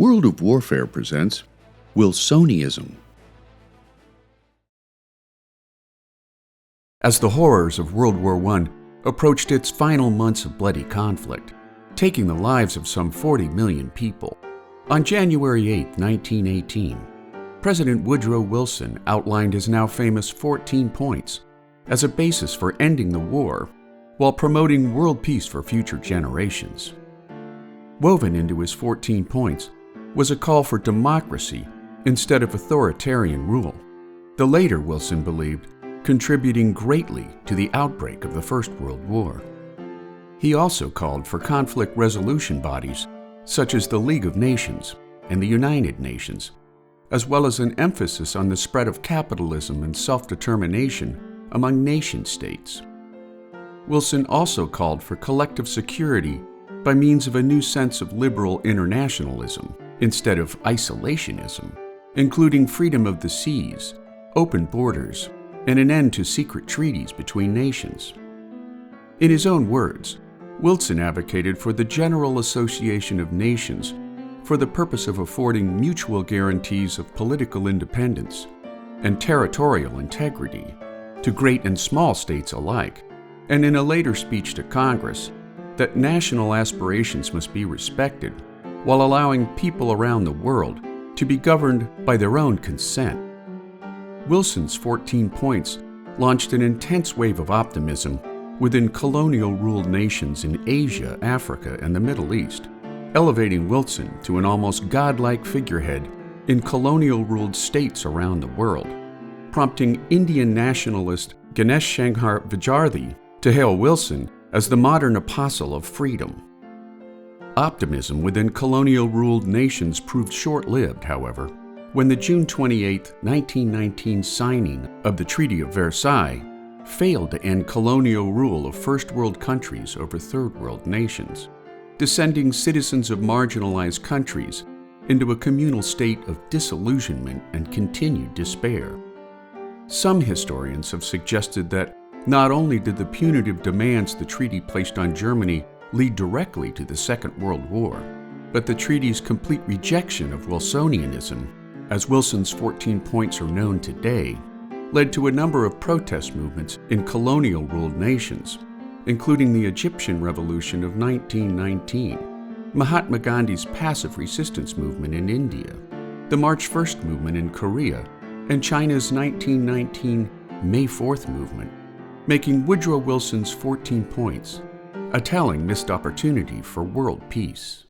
World of Warfare presents Wilsonianism. As the horrors of World War I approached its final months of bloody conflict, taking the lives of some 40 million people, on January 8, 1918, President Woodrow Wilson outlined his now famous 14 points as a basis for ending the war while promoting world peace for future generations. Woven into his 14 points was a call for democracy instead of authoritarian rule, the later, Wilson believed, contributing greatly to the outbreak of the First World War. He also called for conflict resolution bodies such as the League of Nations and the United Nations, as well as an emphasis on the spread of capitalism and self-determination among nation-states. Wilson also called for collective security by means of a new sense of liberal internationalism instead of isolationism, including freedom of the seas, open borders, and an end to secret treaties between nations. In his own words, Wilson advocated for the General Association of Nations for the purpose of affording mutual guarantees of political independence and territorial integrity to great and small states alike, and in a later speech to Congress, that national aspirations must be respected while allowing people around the world to be governed by their own consent. Wilson's 14 points launched an intense wave of optimism within colonial-ruled nations in Asia, Africa, and the Middle East, elevating Wilson to an almost godlike figurehead in colonial-ruled states around the world, prompting Indian nationalist Ganesh Shankar Vidyarthi to hail Wilson as the modern apostle of freedom. Optimism within colonial-ruled nations proved short-lived, however, when the June 28, 1919 signing of the Treaty of Versailles failed to end colonial rule of First World countries over Third World nations, descending citizens of marginalized countries into a communal state of disillusionment and continued despair. Some historians have suggested that not only did the punitive demands the treaty placed on Germany lead directly to the Second World War, but the treaty's complete rejection of Wilsonianism, as Wilson's 14 points are known today, led to a number of protest movements in colonial-ruled nations, including the Egyptian Revolution of 1919, Mahatma Gandhi's passive resistance movement in India, the March 1st movement in Korea, and China's 1919 May 4th movement, making Woodrow Wilson's 14 points a telling missed opportunity for world peace.